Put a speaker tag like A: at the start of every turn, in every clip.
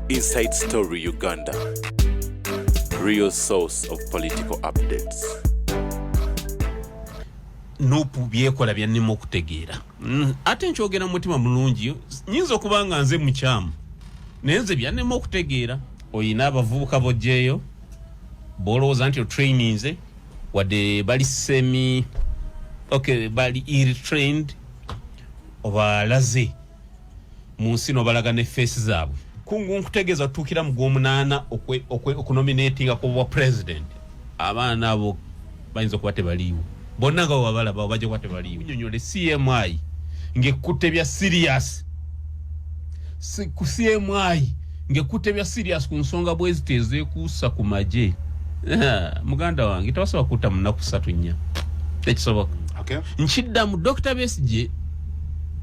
A: Inside Story Uganda. Real source of political updates.
B: Nupu byekola byannema okutegeera. Ate nkyogera mutima mulungi nyinza okubanga nze mukyamu. Nenze byannema okutegeera. Oyina abavubuka bojjeeyo. Bolowooza nti trainings wadde bali bali ill-trained oba laze mu nsi n'obalaga ne face zaabwe. Kungu nkutegeeza tutukira mu gw'omunaana okunominatinga ku bwa president. Abaana abo bayinza okuba tebaliiwo. Bonna nga wabalaba bajja kuba tebaliiwo. Nnyonnyole CMI ng'ekutte bya serious. Ku CMI ng'ekutte bya serious ku nsonga bwe zitezeekuusa ku magye. Muganda wange tabasobola kutta mu nnaku 3-4. Tekisoboka.
C: Okay.
B: Nchiddamu Dr. Besigye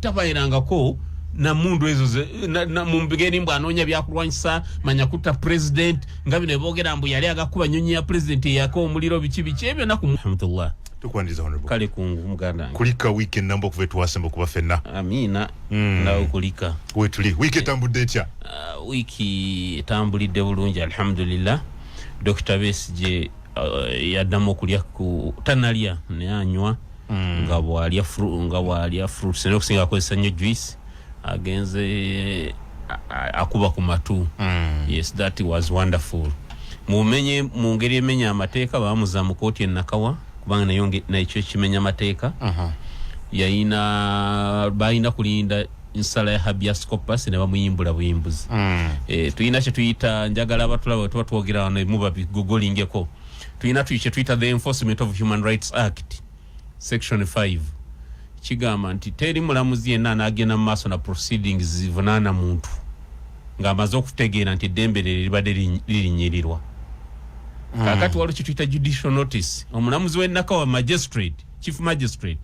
B: tabayirangako na mundu ezo na mumbigeni mbu anoonya byakulwanyisa manya kutta president nga bino boogera mbu yali agakuba nyonyi ya president yako omuliro biki ebyo naku Alhamdulillah.
C: Tukwandiza honorable.
B: Kale kungu muganda.
C: Kulika weekend namba okuva twasemba kuba fenna.
B: Amina. Nawe kulika.
C: Wetuli. Wiki tambudde etya?
B: Wiki tambulidde bulungi alhamdulillah. Dr. Besigye yaddamu okulya ku tanalya ne anywa nga bwalya fruits n'okusinga akozesa nnyo juice agenze akuba ku matu. Yes, that was wonderful. Mu ngeri emenya amateeka baamuza mu kooti Nakawa kubanga nakyo kimenya amateeka. Balina kulinda nsala ya habeas corpus ne bamuyimbula buyimbuzi. Tuyina kye tuyita njagala abatulaba tuba twogera wano muba bigogolingeko. Tuyina kye tuyita the Enforcement of Human Rights Act Section 5. Kigamba nti teri mulamuzi yenna n'agenda mu maaso na proceedings zivunaana muntu ng'amaze okutegeera nti eddembe libadde lirinyirirwa. Kakati waliwo kye tuyita judicial notice. Omulamuzi w'Ennakawa magistrate, chief magistrate,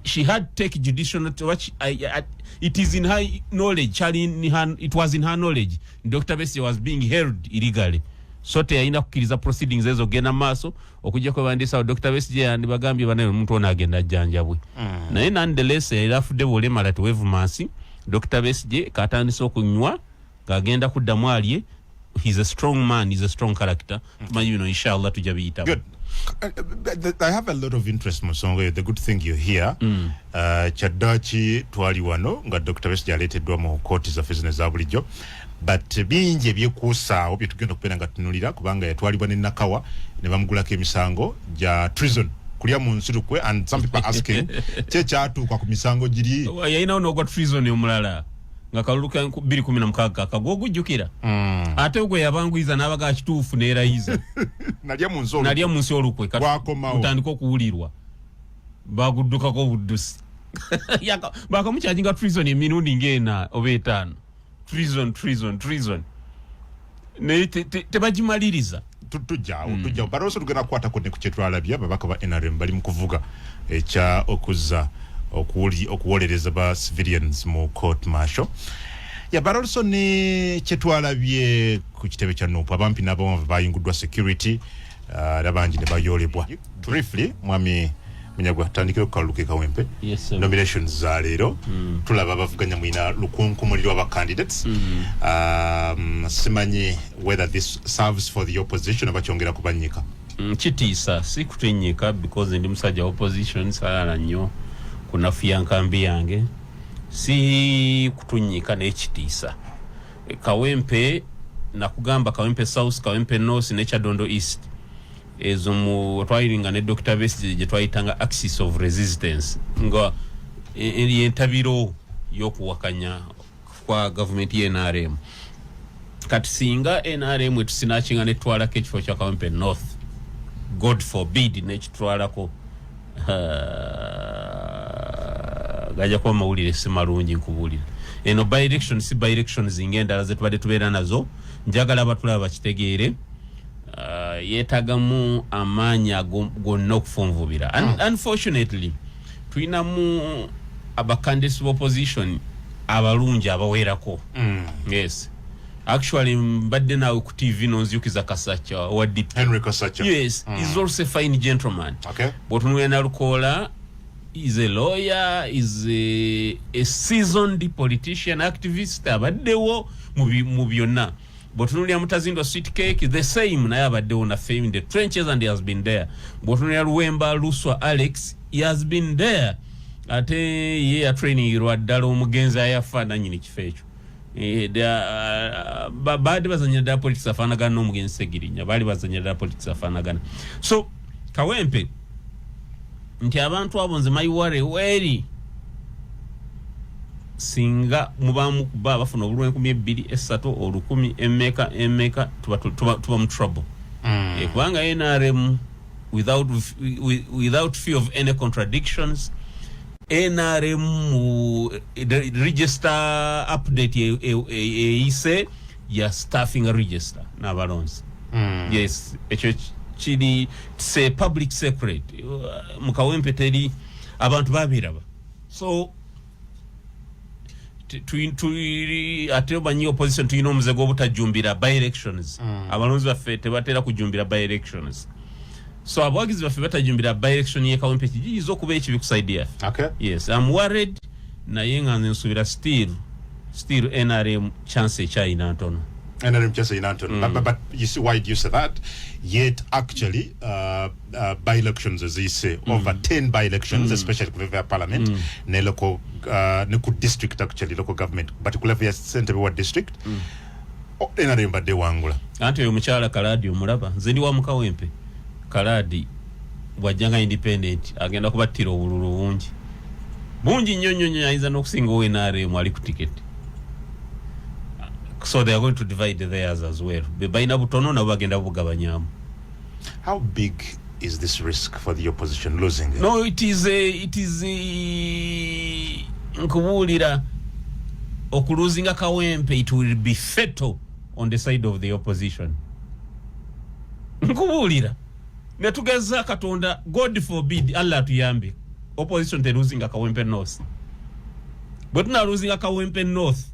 B: she had take judicial notice. It is in her knowledge. It was in her knowledge. Dr. Besigye was being held illegally. So teyayina kukkiriza proceedings ezo genda maaso okujja kwebandisa Dr. Besigye yandibagambye banaye omuntu ono agenda ajjanjabwe. Naye nonetheless erafudde bw'olemala tewevumansi. Dr. Besigye katandise okunywa ng'agenda kuddamu alye. He's a strong man, he's a strong character. Inshallah tujja biyitamu.
C: Good. I have a lot of interest Musongo. The good thing you're here. Chadachi twali wano nga Dr. Besigye aleeteddwa mu kooti zaffe zino eza bulijjo. But bingi ebyekuusaawo bye tugenda okubeera nga tutunulira kubanga yatwalibwa ne Nakawa ne bamugulako emisango gya treason kulya mu nsi lukwe, and some people asking kye kyatuuka ku misango giri.
B: Yayinawo n'ogwa treason omulala nga kalulu ka 2016 akagwa ogujjukira. Ate ogwe yabanguyiza n'abaga kituufu neerayiza. Nalya mu nsi olukwe kutandika okuwulirwa baguddukako buddusi. Bakamukyajinga treason emirundi ng'ena oba 5. Treason. Ne tebagimaliriza.
C: Tujjawo. But also tugenda kukwatako ne ku kye twalabye ababaka ba NRM bali mu kuvuga ekya okuzza okuwolereza ba civilians mu court martial. But also ne kye twalabye ku kitebe kya Nuupu abampi n'abawanvu bayinguddwa security n'abangi ne bayolebwa. Briefly, mwami Munyagwa tandikira okukaluke Kawempe.
B: Yes, sir.
C: Nominations za leero tulaba abavuganya mwina lukunkumulirwa aba candidates. Simanyi whether this serves for the opposition abakyongera kubanyika.
B: Kitiisa si kutenyeka because ndi musajja opposition sala nnyo kunafuya nkambi yange si kutunyika n'ekitiisa. Kawempe nakugamba Kawempe South, Kawempe North ne Kyadondo East. Ezo mu twayiringa ne Dr. Besigye gye twayitanga axis of resistance nga entabiro y'okuwakanya kwa government ye NRM. Kati singa NRM etusinakinga ne twalako ekifo kya Kawempe North, God forbid nekitwalako gajja kuba mawulire si malungi nkubuulira. Eno by-election si by-election zing'endala ze tubadde tubeera nazo, njagala abatulaba bakitegeere. Yetagamu amaanya gonna okufunvubira. Unfortunately tulinamu abacandidates of opposition abalungi abawerako. Yes, actually mbadde nawe ku TV nonzyukiza Kasacha
C: Henry Kasacha.
B: Yes, he's also a fine gentleman.
C: Okay.
B: Botunwe na Lukola is a lawyer, is a seasoned politician, activist, abaddewo mu byonna. Botunulia Mutazindo Sweet Cake is the same, naye abaddewo na fame in the trenches and he has been there. Botunulia Luwemba Luswa Alex, he has been there. Ate ye ya training irwaddala omugenzi ayafa nanyini kifecho. Baadi bazanyira da politics afanagana n'omugenzi Segirinya, bali bazanyira da politics afanagana. So Kawempe nti abantu abo nze mayiware weri singa mubamu kuba bafuna obulwenku 2 olukumi emeka tuba mu trouble. Kubanga NRM without fear of any contradictions, NRM register update say ya staffing a register na balance. Yes, chidi say public secret Mukawempe teri abantu babiraba. So ate banyi opposition tuyino muzego obutajumbira by elections. Abalonzi baffe tebatera kujumbira by elections. So abagizi baffe batajumbira by election ye Kawempe kijizo kuba ekibi kusaidia.
C: Okay.
B: Yes, I'm worried na yenga nsubira still NRM chance China ntono.
C: NRM chance in Anton. But you see why do you say that? Yet actually by elections as you say over 10 by elections especially for parliament ne local ne ku district actually local government particularly for center ward district NRM badde wangula.
B: Anti yo mchala Kaladi omulaba nzendi wa Mukawempe Kaladi wajanga independent agenda kubatira obululu bungi nnyo ayinza n'okusinga NRM ali ku ticket. So they are going to divide theirs as well. Bebaina butono na bagenda bugabanyamu.
C: How big is this risk for the opposition losing it?
B: No, it is nkubulira okuluzinga Kawempe, it will be fatal on the side of the opposition. Nkubulira netugeza Katonda, God forbid, Allah tuyambe opposition te losing Kawempe North. But na losing Kawempe North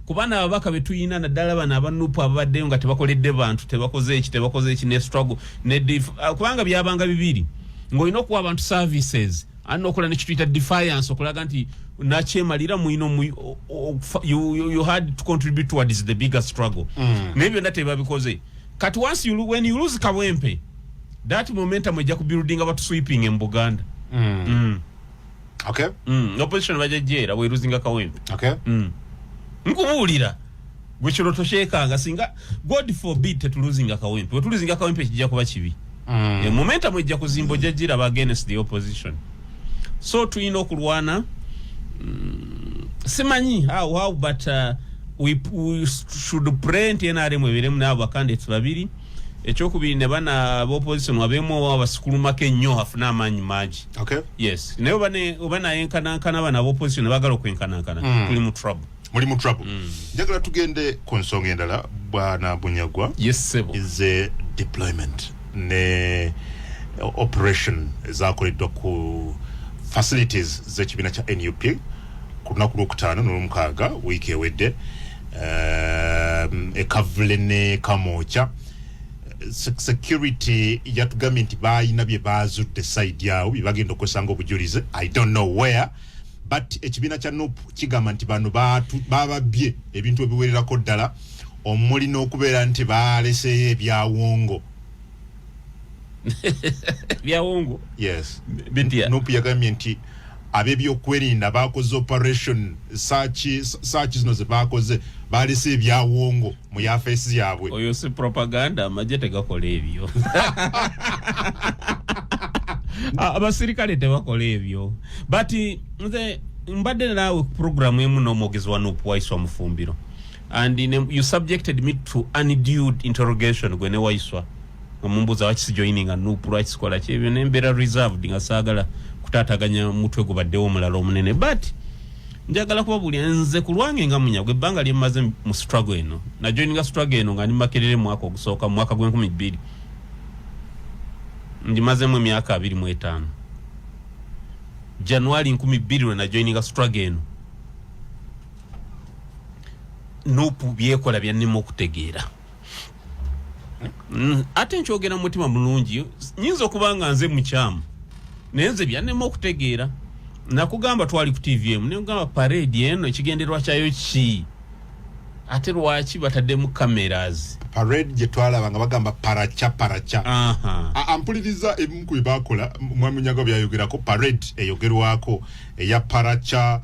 B: kubana abaka betuyina na dala bana abanupu abadde nga tebakoledde bantu tebakoze echi ne struggle ne kubanga byabanga bibiri ngoyino ku abantu services anokola ne kituyita defiance okulaga nti nachemalira muino you had to contribute towards the bigger struggle. Nebyo ndate babikoze kati when you lose Kawempe, that momentum ejja ku building about sweeping in Buganda.
C: Okay.
B: Opposition bajejera we losing Kawempe.
C: Okay.
B: Nkubulira gwekiro toshekanga singa God forbid to losing Kawempe. We losing Kawempe kijja kuba kibi. Momentum ejja kuzimbo jejira against the opposition. So tuyina okulwana simanyi how but we should pray nti NRM ebiremu n'abo candidates babiri ekyokubiri ne bana opposition wabemu abasukulumako ennyo afuna amaanyi mangi.
C: Okay.
B: Yes, naye obana yenkanankana bana opposition bagala okwenkanankana tuli mu trouble.
C: Muli mu trouble. Njagala tugende ku nsonga endala bwana Bunyagwa.
B: Yes sebo.
C: Is a deployment ne operation ezakoleddwa ku facilities z'ekibiina kya NUP ku lunaku lwokutaano n'olwomukaaga wiiki ewedde ekavule ne Kamoocha. Security yatugambye nti bayina bye bazudde side yawo bye bagenda okwesanga obujulize. I don't know where, but ekibiina kya NUP kigamba nti bano bababye ebintu ebiwererako ddala omuli n'okubeera nti baleseeyo ebyawongo.
B: Byawongo?
C: Yes.
B: Bintia.
C: NUP yagambye nti ab'ebyokwerinda bakoze operation search zino ze bakoze balese ebyawongo mu yafeesi yaabwe.
B: Oyo si propaganda, amagye tegakola ebyo. Abasirikale tebakola ebyo. But mbadde naawe program emu n'omwogezi wa NUP Waiswa Mufumbiro. And you subjected me to undue interrogation gwe ne Waiswa. Mumbuza wachisi joining a NUP rights kola chebyo nembera reserved nga sagala kutataganya mutwe gubaddewo omulala omunene. But njagala kubabulya nze kulwange nga munyagwe ebbanga lyemmaze mu struggle eno na joininga struggle eno nga ndi Makerere mwaka ogusooka mu mwaka gw'2022 ndimazemu emyaka 25. January 2022 na joininga struggle eno NUP byekola byannema okutegeera. Ate nkyogera mutima mulungi nyinza okubanga nze mukyamu naye nze byannema okutegeera. nakugamba twali ku TVM ne ngamba parade eno ekigenderwa kyayo ki ate lwaki bataddemu cameras
C: parade je twalaba nga bagamba paracha ampuliriza ebimu ku bakola mwami Nyago byayogerako parade eyogerwako eya paracha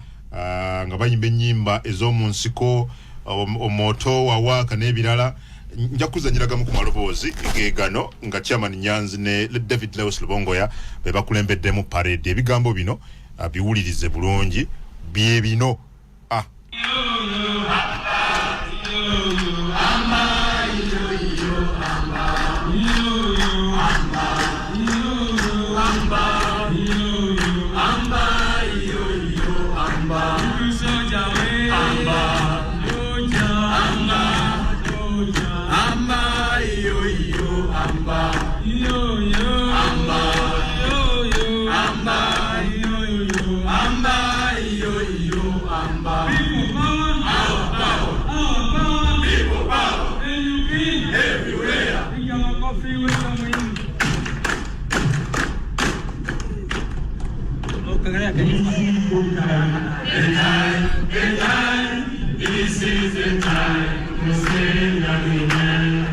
C: nga bayimba ennyimba ez'omunsiko omoto wawaka n'ebirala nja kuzanyiraga mu kumaloboozi gegano nga chairman Nyanzi ne David Lewis Lubongoya be bakulembeddemu parade ebigambo bino biwulirize bulungi bye bino
D: This is the time to sing again.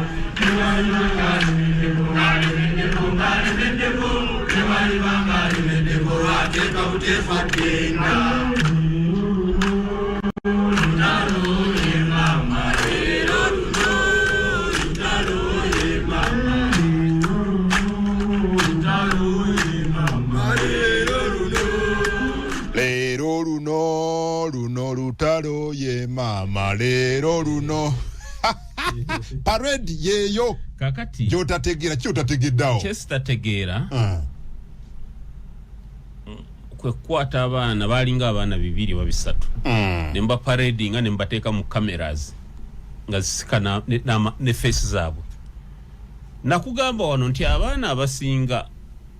C: Lutalo ye mama lero luno parade yeyo
B: kakati
C: jotategera kyotategeddawo
B: Chester tegera kwe kwata abaana balinga abaana 2 wa 3 nemba parade nga nembateeka mu cameras nga zisikana ne face zaabwe nakugamba wano nti abaana abasinga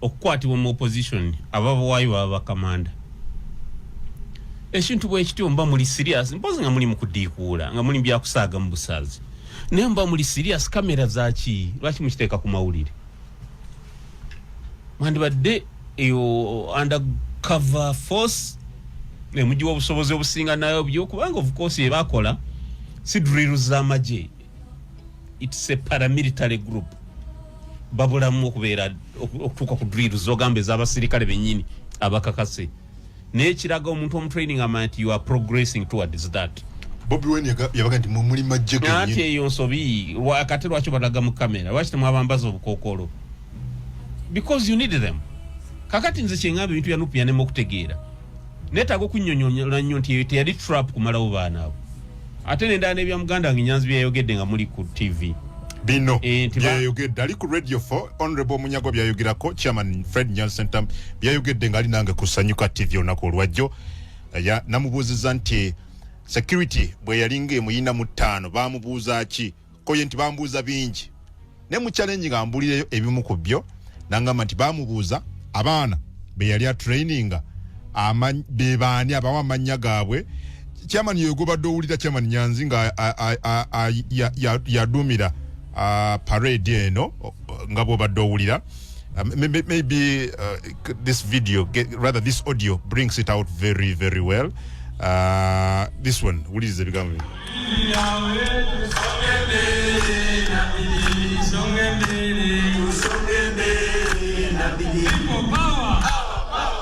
B: okukwatibwa mu opposition ababwayo baba kamanda ekintu bwe kityo mba muli serious mpozi nga muli mukudikuula nga muli bya kusaaga mu busazi ne mba muli serious kamera zaki lwaki mukiteeka ku mawulire mwandi badde eyo undercover force ne mujiwa obusobozi obusinga nayo byo kubanga of course yebakola si drills z'amagye it's a paramilitary group babulamu okubeera okutuuka ku drills zogambe z'abasirikale bennyini abakakase nekiraga omuntu omutraining amount you are progressing towards that
C: Bobby Wine yabaga nti mumuli majje genye
B: ate eyo nsobi wakati lwaki balaga mu kamera lwaki temwabambaza obukokolo because you need them kakati nze kyengambe ebintu byanupya nemo okutegeera netaga okunyonyola nnyo nti teyali trap kumalawo baana abo ate nendala n'ebya muganda wange Nyanzi byayogedde nga muli ku TV
C: bino byayogedde ali ku Radio 4 Honorable Munyago byayogerako Chairman Fred Nyanzi Center byayogedde nga ali nange kusanyuka TV onako olwajjo namubuuziza nti security bwe yalinga emuyina mu 5 bamubuuza ki koye nti bambuuza bingi ne mu challenge nga ambulireyo ebimu ku byo nangamba nti bamubuuza abaana be yali traininga bebaani abawa amanya gaabwe Chairman yegobadde owulira Chairman Nyanzi nga yadumira parade eno nga bwobadde owulira maybe this video rather this audio brings it out very very well. This one wulize ebigambo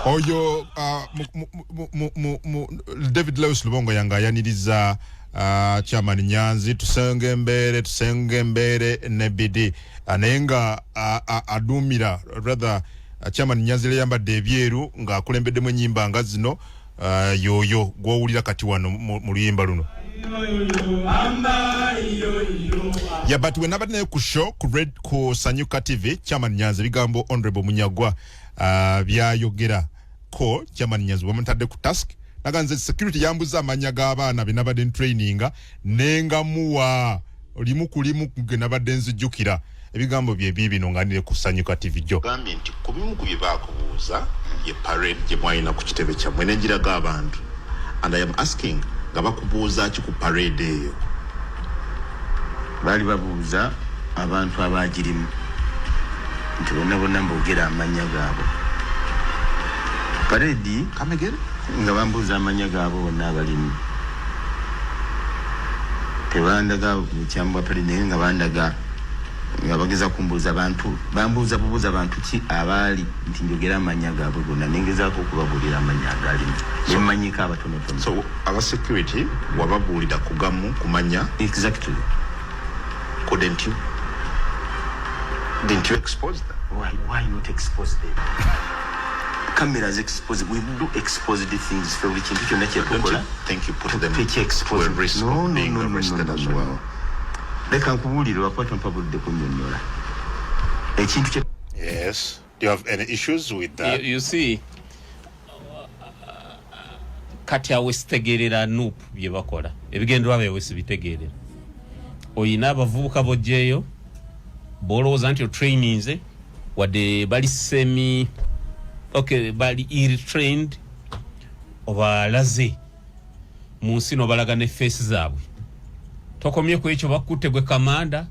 C: oyo David Lewis Lubongo yanga yaniriza Chairman Nyanzi tusenge mbere nebidi anenga adumira rather Chairman Nyanzi le yambadde ebyeru nga akulembedde ennyimba nga zino yoyo gwowulira kati wano mu luyimba luno but we nabadde naye ku show ku Sanyuka TV Chairman Nyanzi bigambo Honorable Munyagwa byayogera ko Chairman Nyanzi bamutadde ku task naganze security yambuza amanya g'abaana be nabadde traininga nenga muwa olimu kulimu nabadde nzijukira ebigambo bye bibino nganire ku Sanyuka TV jo gambye nti kubimu ku byebakubuuza ye parade je mwayina ku kitebe kya mwene njira g'abantu and I am asking nga bakubuuza ki ku parade eyo
D: bali babuuza abantu abagirimu nti bonna mbogera amanya gaabo
E: paredi
C: kamegere
E: nga bambuza amanya gaabo bonna abalimu tebandaga mukyambwa paredi nga bandaga nga bageza kumbuza abantu bambuza bubuza abantu ki abali nti njogera amanya gaabwe gonna nengezaako okubabulira amanya agalimu nemanyika abatonotono.
C: So aba security wababulira kugamu kumanya
E: Exactly.
C: Didn't you expose them?
E: Why not expose them? Cameras expose. We do expose the things for which you
C: Don't you think you put them to a risk of being arrested as well?
E: Leka nkubulire wakwata mpabudde kunyonyola ekintu kye.
C: Yes. Do you have any issues with that?
B: You see, kati awe sitegerera NUP bye bakola ebigendwa byawe sibitegerera. Oyina abavubuka bojjeeyo bolowooza nti trainings wadde bali bali ill-trained obalaze mu nsi n'obalaga ne face zaabwe. Tokomye ku ekyo bakutte gwe kamanda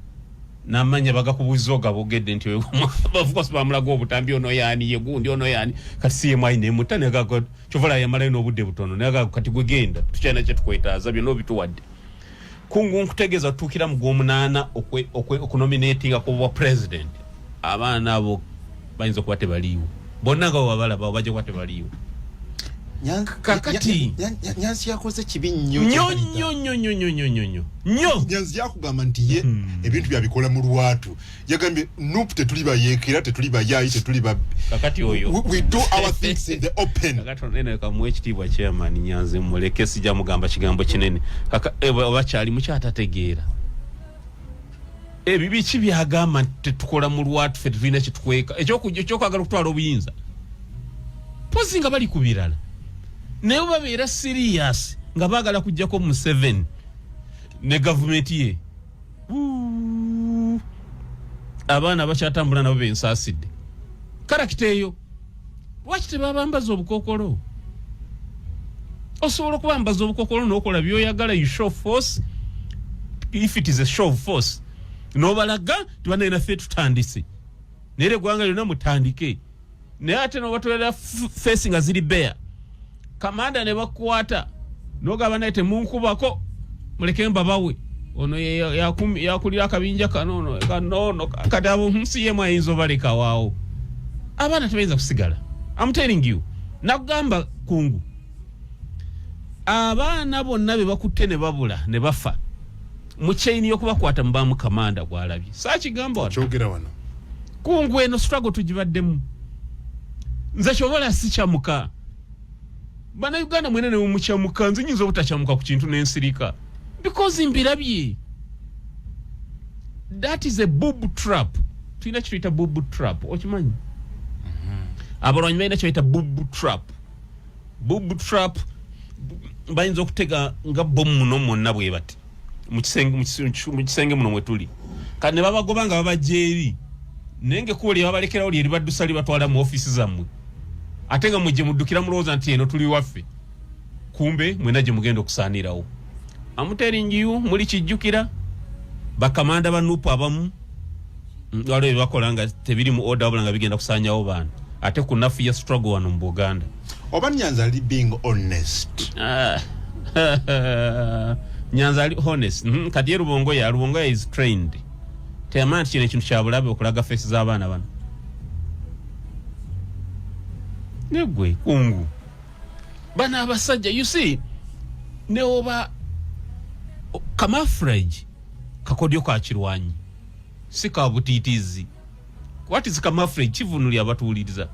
B: n'amanya bagakubuuza ogabogedde nti bavuga bamulaga obutambi ono yaani ye gundi ono yaani kati CMI nemuta negaga kyovala yamalayo n'obudde butono negaga kati gwe genda tukyana kye tukwetaaza byonna obituwadde. Kungu nkutegeeza tutukira mu gw'omunaana okunominatinga ku president abaana abo bayinza okuba tebaliiwo bonna nga babalaba bajja kuba tebaliiwo. Kakati
C: Nyanzi yakoze kibi nnyo Nyanzi yakugamba nti ye ebintu byabikola mu lwatu yagambye NUP tetuli bayeekera tetuli bayayi tetuli ba
B: kakati oyo
C: we do our things in the open.
B: Kakati onene kamwe ekitiibwa chairman Nyanzi muleke sijja mugamba kigambo kinene bakyali mukyatategeera ebibi kibyagamba tetukola mu lwatu ffe tulina kitukweka ekyokwagala okutwala obuyinza pozi nga bali ku birala naye babeera serious nga baagala kujjako mu 7 ne gavumenti ye abaana bakyatambula nabo bensaasidde karakita eyo lwaki tebabambaza obukookolo osobola okubambaza obukookolo n'okola byoyagala you show force if it is a show of force n'obalaga tibanaye naffe tutandise naye eggwanga lyonna mutandike naye ate n'obatwalira face nga ziri beya kamanda ne bakwata n'ogamba naye temunkubako muleke mbabawe ono yakulira akabinja kanono kati abo nsi yemu ayinza obaleka waawo abaana tebayinza kusigala. I'm telling you nakugamba kungu abaana bonna be bakutte ne babula ne bafa mu chain y'okubakwata mu bamu kamanda gwalabye saakigamba wano
C: kyogera wano
B: kungu eno struggle tugibaddemu nze kyobola sikyamuka bana Uganda mwene ne mukyamuka nze nyinza obutakyamuka ku kintu n'ensirika because mbirabye that is a boob trap tulina kituyita boob trap okimanyi abalwanyi balina kituyita boob trap bayinza okutega nga bomu muno mwonna bwe bati mu kisenge muno mwe tuli kati ne babagoba nga babajja eri naye ng'ekkubo lye babalekerawo lye libaddusa libatwala mu ofiisi zammwe ate nga mujje muddukira mulowooza nti eno tuli waffe kumbe mwena gye mugenda okusaanirawo. I'm telling you muli kijjukira bakamanda ba NUP abamu waliwo bakola nga tebiri mu order wabula nga bigenda kusaanyawo baana ate ku nafu ya struggle wano mu Buganda.
C: Oba Nyanzi ali being honest?
B: Nyanzi ali honest. Kati Rubongo ya is trained. Teyamanyi kino ekintu kya bulabe okulaga face z'abaana bano. Negwe kungu bana abasajja you see ne oba camouflage kakodyo ka kirwanyi sika butitizi what is camouflage kivunuli abatuuliriza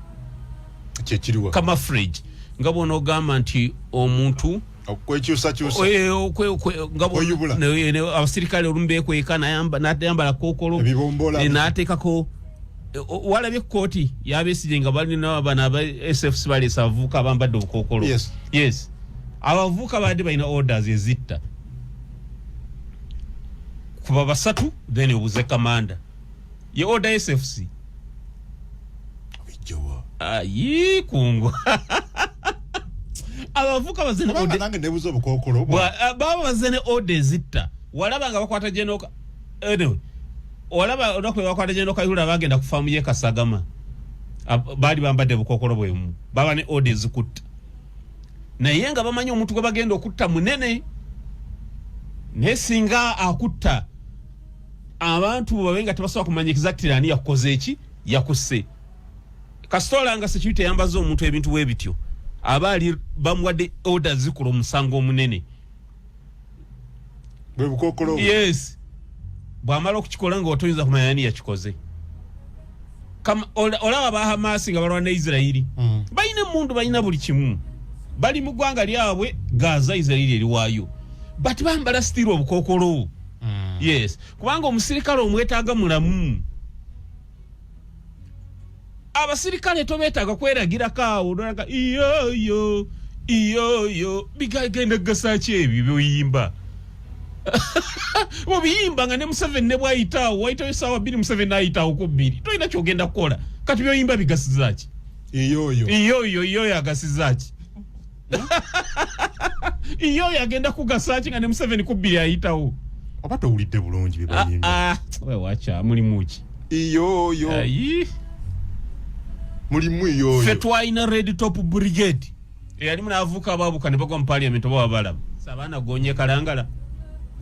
C: kye kiriwa
B: camouflage ngabona ogamba nti omuntu
C: okwekyusa
B: ngabo ne abasirikale olumbe kwekana yambala kokolo n'ateekako walabye kooti yabesije nga balina bana aba SFC bali savuka abambadde obukokolo. Yes abavuka badde balina orders ezitta kuba basatu then obuze kamanda ye order SFC
C: bijowa
B: ayi kungu abavuka bazene order
C: nange nebuzo obukokolo
B: baba bazene order ezitta walaba nga bakwata jenoka anyway olaba onakwe bakwata jeno kayula bagenda kufamu ye Kasagama bali bambadde bukokolo bwemu baba ne orders kutta naye nga bamanyi omuntu gwe bagenda okutta munene naye singa akutta abantu babe nga tebasobola kumanya exactly ani yakoze eki yakusse kasitola nga security yambaza omuntu ebintu webityo abali bamuwadde orders zikulo musango omunene
C: bwe bukokolo
B: yes bwamala okukikola nga otoyinza kumanya ani yakikoze olaba ba Hamas nga balwana Israeli balina emundu balina buli kimu bali mu ggwanga lyabwe Gaza Israeli eriwaayo but bambala still obukokolo yes kubanga omusirikale omwetaaga mulamu abasirikale tobeetaaga kweragirako awo nolaga iyo bigagenda gasaki ebyo byoyimba bobiyimba nga ne Museveni ne bwayitaawo wayitawo essaawa 2 Museveni ayitaawo ku 2 tolina kyogenda kukola kati byoyimba bigasizaki iyo agasizaki iyo yagenda kugasaki nga ne Museveni ku 2 ayitawo
C: oba towulidde bulungi bibayimba
B: wacha mulimuki
C: iyo mulimu iyo
B: fe twalina Red Top Brigade eyali munaavuka ababuka ne bagwa mu parliament oba wabalaba sabaana gonye kalangala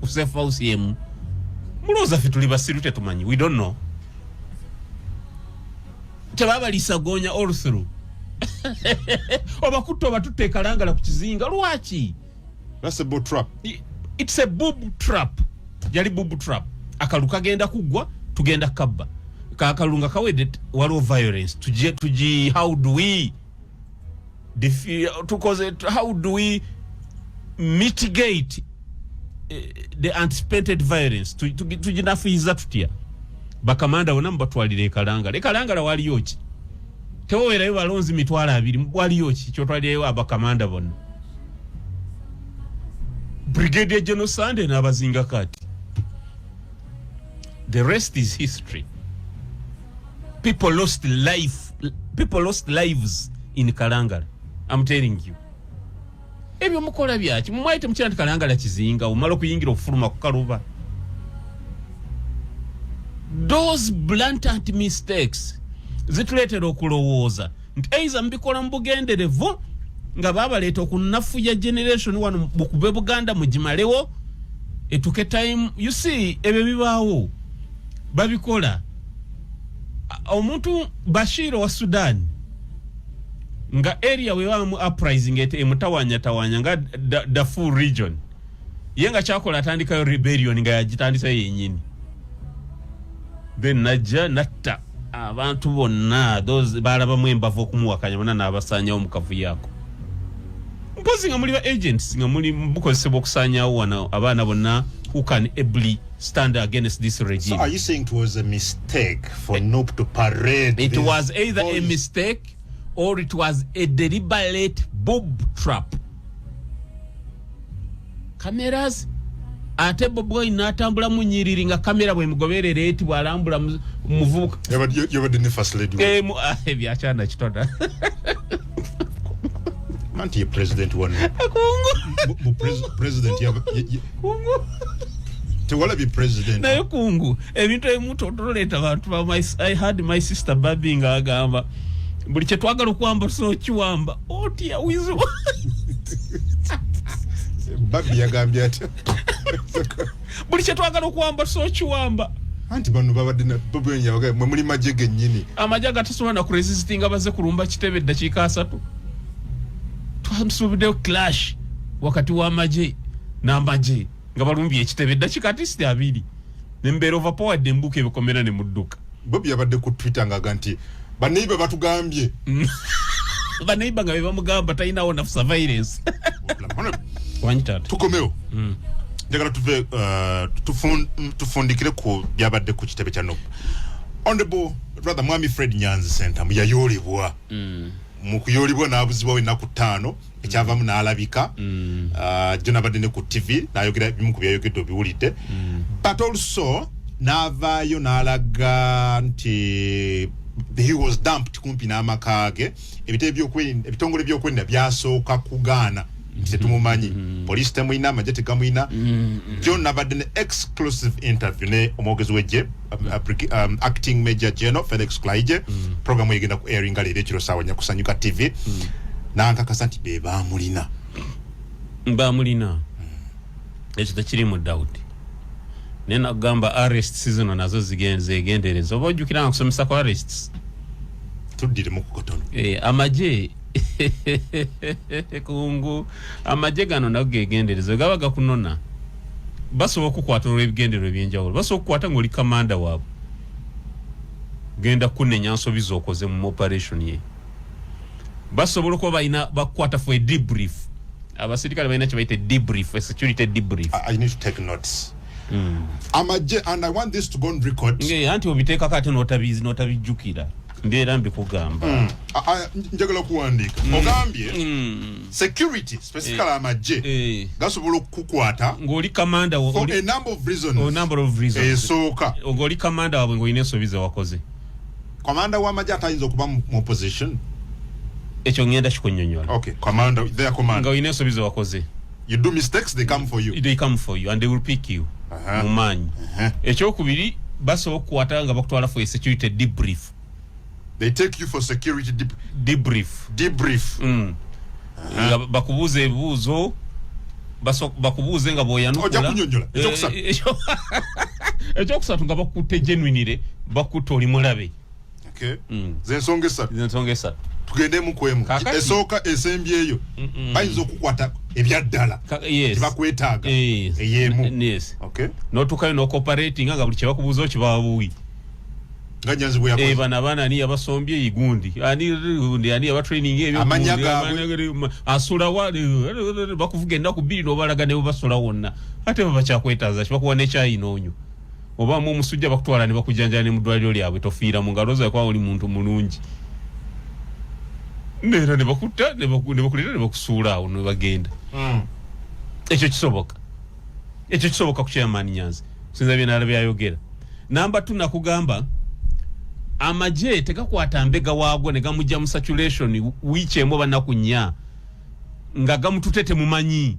B: ku safe house yemu muloza fe tuli basiru tetumanyi we don't know tebaba lisa gonya all through obakutto batutte kalangala ku kizinga lwaki
C: that's a boob trap
B: it's a boob trap yali boob trap akaluka genda kugwa tugenda kabba kakalunga kawede waliwo violence tuji how do we how do we mitigate the anticipated violence tujinafiza tutya bakamanda bona mbatwalire ekalangala waliyoki tewowerayo balonzi mitwala 2 waliyoki kyotwalireyo abakamanda bona Brigadier General Sande n'abazinga kati the rest is history. People lost lives in Kalangala. I'm telling you. Ebyo mukola byaki mumwaite mukira nti Kalangala kizinga omalo kuyingira ofuluma ku Kaluba. Those blatant mistakes zituletera okulowooza nti eiza mbikola mbugenderevu nga babaleeta okunafuya generation wano bukube Buganda mugimalewo etuke time you see ebyo bibaawo babikola omuntu Bashir wa Sudan nga area wewamu uprising ete emutawanya nga Darfur region yenga chakola atandika rebellion nga yagitandisa yenyini then najja natta abantu bonna those balaba mwembavu okumuwakanya bonna n'abasanya omukavu yako mpozi nga muli ba agents nga muli mbukozesebwa okusanyawo wana abaana bonna who can ably stand against this regime.
C: So are you saying it was a mistake for NUP to parade?
B: It was either a mistake or it was a deliberate boob trap. Cameras ate boboy natambula munyiriri nga kamera bwe mugoberera eti bwalambula muvuka.
C: You were the first lady.
B: Byachana kitota.
C: Manti president one. President
B: kungu.
C: Tewala be president.
B: Na kungu ebintu emuto toleta abantu ba I had my sister babbing agamba buli kye twagala okwamba so kiwamba otia wizo
C: babbi yagambye ati
B: buli kye twagala okwamba so kiwamba
C: anti bano babadde na babenya waga mwe muli majege nnyini
B: amajaga tasobola ku resisting abaze kurumba kitebe dakika 3 twamsubide clash wakati wa maje na maje nga balumbi ekitebe dakika 2 nembero overpowered embuke bikomera ne mudduka
C: babbi yabadde ku Twitter nga ganti baneiba batugambye
B: baneiba nga bamugamba taina ona surveillance wanitata
C: tukomeo njagala tuve tufundikire ku byabadde ku kitebe kya NUP. Honorable brother Mwami Fred Nyanzi Center muyayolibwa mu kuyolibwa n'abuzibwa ennaku 5 ekyavamu n'alabika jona badde ne ku TV n'ayogera bimu ku byayogedde obiwulidde but also n'avaayo n'alaga nti he was dumped kumpi n'amakage ebitongole by'okwenda byasooka kugaana tetumumanyi police temuina majete kamuina John nabadde ne exclusive interview ne omwogezi w'eggye acting major general Felix Klaije program egenda ku airing leero ekiro sawa nya kusanyuka TV nankakasa nti be bamulina
B: ekyo tekiri mu doubt nena gamba arrest season nazo zigendereza oba ojjukira nga kusomesa ku arrests
C: tuddire mu kukotono
B: amaje kungu amaje gano nago gegendereza gaba gakunona basobola okukwata olw'ebigendero ebyenjawulo basobola okukwata ng'oli kamanda waabwe genda kunenya nsobi z'okoze mu operation ye basobola okuba balina bakukwata for a debrief abasirikale balina kye bayita debrief a security debrief.
C: I need to take notes. Amaje, and I want this to go on record.
B: Anti obiteeka kati notabijjukira mbeera mbikugamba
C: njagala kuwandiika ogambye security specifically amaje gasobola okukukwata
B: ng'oli kamanda
C: for a number of reasons esooka
B: ng'oli kamanda waabwe ng'olina ensobi ze wakoze
C: kamanda w'amaje atayinza okuba mu opposition
B: ekyo ngenda kikunnyonnyola.
C: Okay, commander, their commander.
B: Nga oyina ensobi ze wakoze.
C: You do mistakes, they come for you.
B: They come for you and they will pick you. Mumanyi. Ekyokubiri basobola okukwata nga bakutwala for a security debrief.
C: They take you for security
B: debrief. Nga bakubuuza ebibuuzo bakubuuze nga bw'oyanukula.
C: Ojja kunnyonnyola.
B: Ekyokusatu nga bakutte genuinely bakutte oli mulabe.
C: Okay. Zensonga esatu. Tugende mu kwemu esooka esembyeyo bayinza okukwata ebyaddala tebakwetaaga eyemu.
B: Yes.
C: Okay.
B: N'otuukayo n'ocooperating nga buli kye bakubuuza okibawa buwi
C: nga nyanzi bwe yakoze
B: bana abaana ani yabasombye igundi ani yabatraining ebyo
C: amanya gaabwe
B: asula bakuvuga ennaku bbiri n'obalaga ne basula wonna ate babakyakwetaaza kibakuwa n'ekyayi n'onywa oba mu omusujja bakutwala ne bakujjanjala ne mu ddwaliro lyabwe tofiira mu ngalo zaakwa oli muntu mulungi nera ne bakutta ne bakulira ne bakusuula awo ne bagenda. Ekyo kisoboka ku chairman Nyanzi sinza bye nalabye ayogera. Namba 2 nakugamba amaje tegakwata mbega waagwo ne gamujja mu saturation wiche emo banakunya nga gamututete mumanyi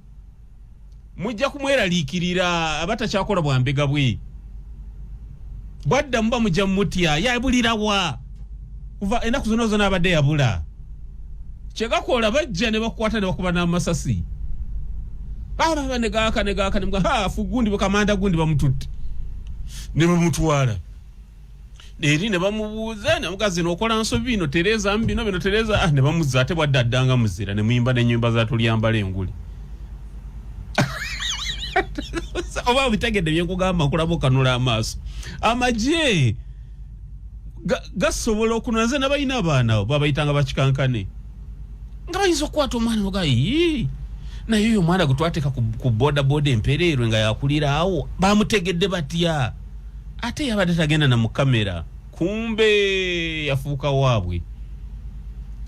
B: mujja kumweraliikirira abatakyakola bwa mbega bwe bwadda mba mujja mutya yabulirawa kuva enaku zonna zonna abadde yabula kyegakola bajja ne bakwata ne bakuba n'amasasi baba ne gaaka ne mga fugundi bakamanda gundi bamututte ne bamutwala eri ne bamubuuza ne mugazi n'okola nsobi no Tereza mbino bino Tereza ne bamuzza ate bwadda addanga muzira ne muyimba n'ennyimba za tulyambala enguli oba bitegedde byenkugamba kulabo kanula amaaso amaje gasobola okunaze n'abalina abaana babayitanga bakikankane nga bayinza okukwata omwana ogayi naye oyo omwana gwe twateeka ku boda empereerwe nga yakulira awo bamutegedde batya ate yabadde tagenda na mu kamera kumbe yafuuka waabwe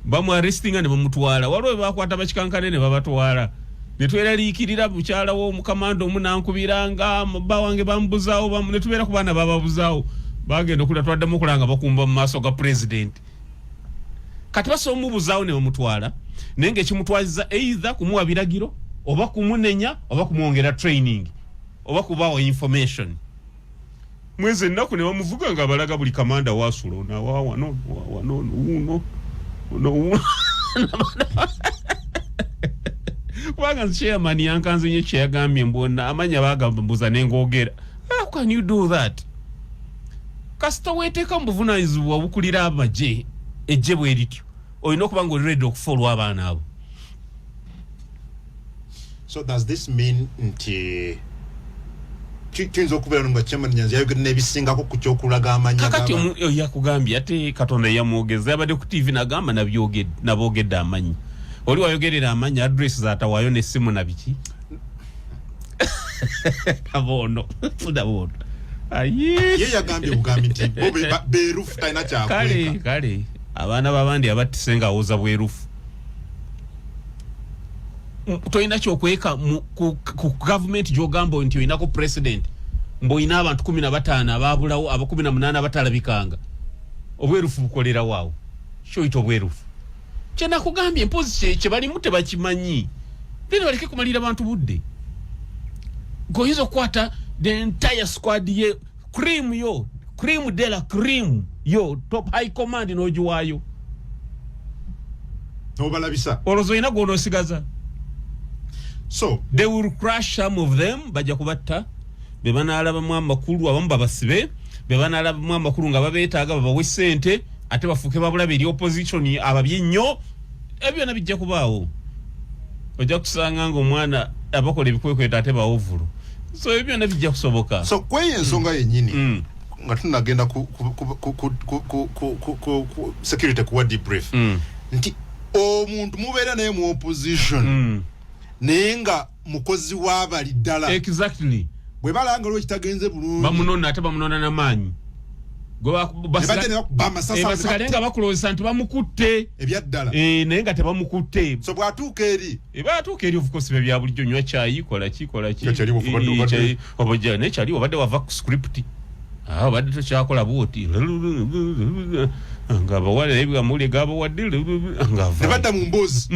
B: bamuarestinga ne bamutwala waliwo bakwata bakikankane ne babatwala ne tweraliikirira mukyala w'omukamanda omunankubiranga bba wange bamubuzaawo ne tubeera ku baana bababuzaawo bagenda okulira twaddamu okulanga bakumba mu maaso ga president kati basobola omubuzaawo ne bamutwala naye ng'ekimutwaziza either kumuwa biragiro oba kumunenya oba kumwongera training oba kubaawo information mwezi ennaku ne bamuvuga nga balaga buli kamanda waasula onawawano uno kubanga chairman yankanze nnyo kye yagambye mbona amanya bagamba mbuza nengoogera how can you do that kasita weeteeka mu buvunaanyizibwa obukulira amaje ejje bwe lityo olina okuba nga oli ready okufolwa abaana abo.
C: So does this mean nti tuyinza okubeera nga chairman Nyanzi yayogera n'ebisingako ku kyokulaga amanya
B: kakati yakugambye ate Katonda yamwogeza yabadde ku TV nagamba naboogedde amanyi oli wayogerera amanya address zaatawaayo n'essimu na biki kabono fudabono
C: ye yagambye bugambi nti beerufu talina kyakweka
B: kale abaana babandi abattise nga awooza bwerufu tolina kyokweka ku gavumenti gy'ogamba nti olinako president mb'olina abantu 15 abaabulawo aba 18 abatalabikanga obwerufu bukolera waawo kyoyita obwerufu kyenakugambye mpozi kye balimu tebakimanyi then baleke kumalira abantu budde goyinza okukwata the entire squad ye cream de la cream yo top high command n'ogiwaayo
C: n'obalabisa
B: olowooza olina gw'onoosigaza.
C: so
B: they will crush some of them bajja kubatta be banaalabamu amakulu abamu babasibe be banaalabamu amakulu nga babeetaaga babawe ssente ate bafuuke babulabe eri opposition ababye nnyo ebyo byonna bijja kubaawo ojja kusanga ng'omwana abakola ebikwekweto ate bawovulu so ebyo byonna bijja kusoboka
C: so kweyo ensonga yennyini nga tunagenda ku security kuwa debrief nti omuntu mubeera naye mu opposition naye nga mukozi w'abali ddala
B: exactly
C: bwe balanga lwe kitagenze bulungi
B: bamunona ate bamunona n'amaanyi basigale nga bakulowesa nti bamukutte
C: ebyaddala
B: naye nga tebamukutte
C: so bw'atuuka eri
B: of course bye bya bulijjo nywa cyayi kola ki naye kyali obadde wava ku script obadde tokyakola bwoti nga abawala naye bigamuli gabawadde
C: nebadda mu mboozi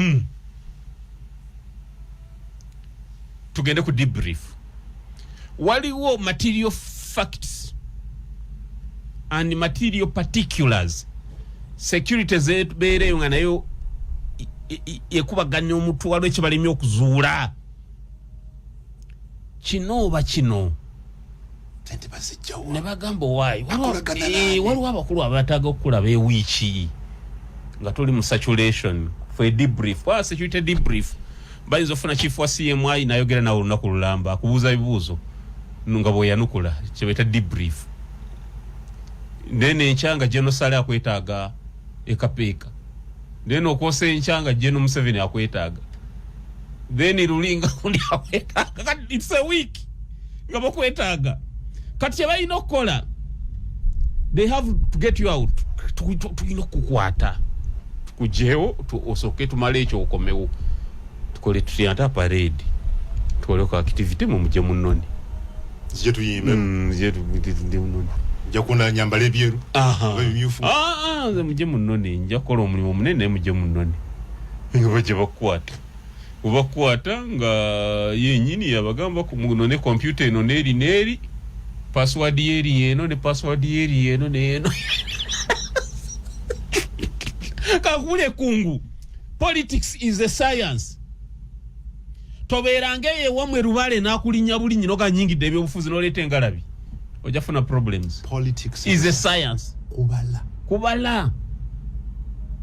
B: tugende ku debrief waliwo material facts and material particulars security zebeereyo nga nayo ekubaganya omutwalo ekibalemye okuzuula kino oba kino ne bagamba owaayi waliwo abakulu abataaga okulaba ewiiki nga tuli mu saturation for a debrief security debrief bayinza ofuna chief wa CMI nayogera nawe olunaku lulamba akubuuza ebibuuzo nga bweyanukula kyebaita debrief nene enkyanga genosale akwetaaga ekapeeka then okwosa enkyanga Geno Museveni akwetaaga then lulinga kundi akwetaaga kati it's a week nga bakwetaaga kati kyebalina okukola they have to get you out tulina okukwata tukujeewo osooke tumale ekyo okomewo tukole tutiyanta parade tukole ku activity mu muje munoni
C: zije tuyimbe
B: ndi munoni
C: jakuna nyambale byeru
B: bimyufu nze muje munoni nja kola omulimu munene muje munoni nga baje bakwata nga yenyini yabagamba ku munone computer eno neri password yeri eno ne password yeri eno neeno kakule kungu politics is a science tobeerange yewamwe rubale nakulinya buli nyino kanyingidde ebyobufuzi n'oleeta engalabi ojafuna problems.
C: Politics
B: is a science. Kubala.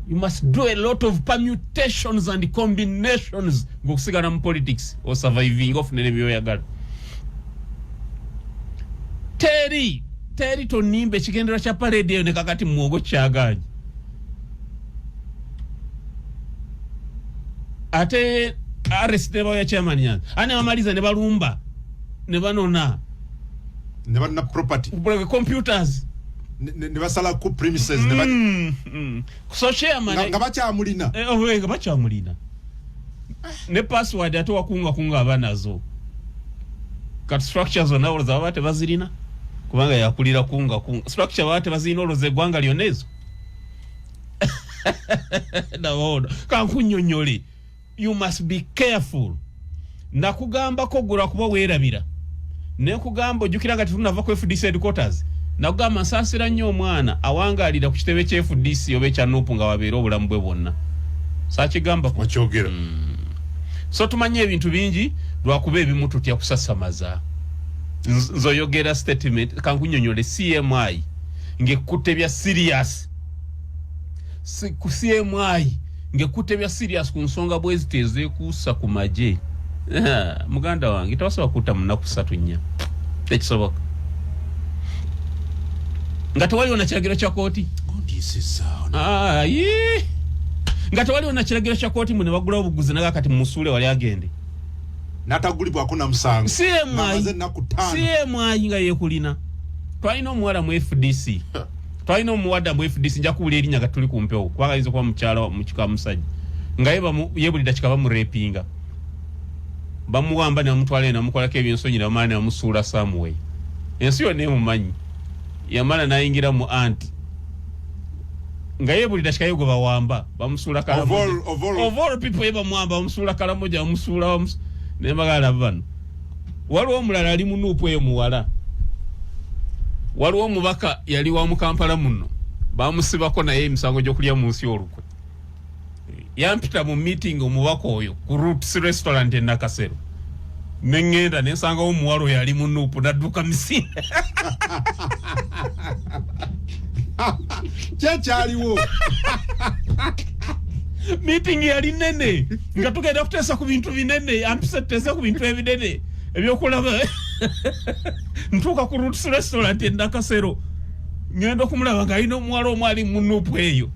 B: You must do a lot of permutations and combinations gokusigana mu politics or surviving of nebyo yagala. Teri to nimbe kigendera kya parade yo ne kakati mwogo kyagaji. Ate arrest ne ya chairman yan. Ane amaliza ne balumba. Ne banona.
C: Ne banna property.
B: Computers.
C: Ne basala ku premises ne ba.
B: So chairman
C: nga bacha mulina.
B: Nga bacha mulina. Ne password ato wakunga abanazo. Kat structures onawo za bate bazirina. Kubanga yakulira kunga. Structure bate bazirina oloze gwanga lyonezo. Nawono. Kankunyonyoli. You must be careful. Nakugamba ko gura kuba werabira. Ne kugamba ojukira kati tunava ku FDC headquarters. Nakugamba nsasira nnyo omwana awangalira ku kitebe kya FDC obe kya Nupu nga wabeera obulamu bwe bwonna. Sakigamba ko
C: kyogera.
B: So tumanye ebintu bingi lwakuba ebimu tutya kusasamaza. Nzoyogera statement kankunyonyole CMI ngekutte bya serious. Ku CMI ngekutte bya serious ku nsonga bwezi teze kusa ku maje. Muganda wange tawasaba kuta munaku 3 nnya. Tekisoboka. Ngati wali ona kiragiro kya kooti. Ngati wali ona kiragiro kya kooti mune bagula obuguzi naga kati musule wali agende.
C: Natagulibwa akuna musango.
B: CMI nga yekulina. Twalina omuwala mu FDC. Twalina omuwada mu FDC nja kubula erinnya gatuli kumpewo. Kwagaliza kuba mukyala mu kika musajja. Nga yebulida kikaba mu repinga. Bamuwamba na mutwale na mukolako ebyensonyi na maana ya musula Samuel. Ensi yo ne mumanyi. Yamala nayingira mu anti. Nga yebulida kikayo go bawamba bamusula kala. Of all people yeba muwamba bamusula kala moja bamusula ne magala bano. Waliwo omulala ali mu Nupu eyo muwala. Waliwo omubaka yali wa mu Kampala muno. bamusibako naye emisango gy'okulya mu nsi olukwe. Yampita mu meeting omubaka oyo ku Roots Restaurant e Nakasero. Nengenda nensanga omuwalo yali mu Nuupu nadduka misinde.
C: Kyaliwo.
B: Meeting yali nene nga tugenda kuteesa ku bintu binene ampisa tuteesa ku bintu ebinene ebyokulaba. Ntuuka ku Roots Restaurant e Nakasero ngenda okumulaba nga alina omuwalo omwali mu Nuupu eyo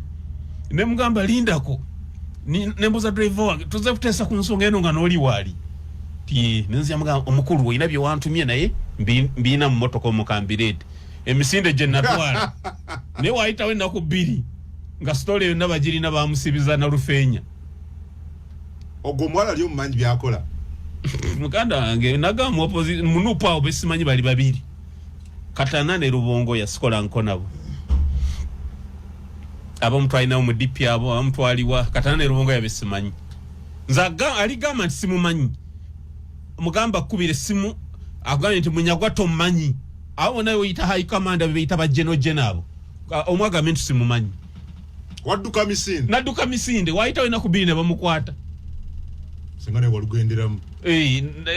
B: ne mugamba lindako nembuza driver wange tuze kuteesa ku nsonga eno nga n'oli waali ti nenzia mugamba omukulu oyina bye wantumye naye mbiina mu motoka omukambirete emisinde gye natwala naye waayitawo ennaku 2 nga story yonna bagirina bamusibiza na Rufeenya.
C: Ogwo mwala ali omumanyi byakola.
B: Muganda wange nagamba opposition mu Nuupu awo besimanyi bali babiri. Katana ne Rubongo yasikola nkonabo. Abamutwalina mu DP abo amutwaliwa Katana ne Rubongo yabesimanyi. Nzaga aligamba nti simumanyi. Mugamba kubire simu agambye nti munyagwa tomanyi. Awo nayo oyita high commander beyita ba general. Omwaga mentu simumanyi.
C: Wadduka misinde.
B: Nadduka misinde waayita wena kubiri ne bamukwata.
C: Singane walugenderamu.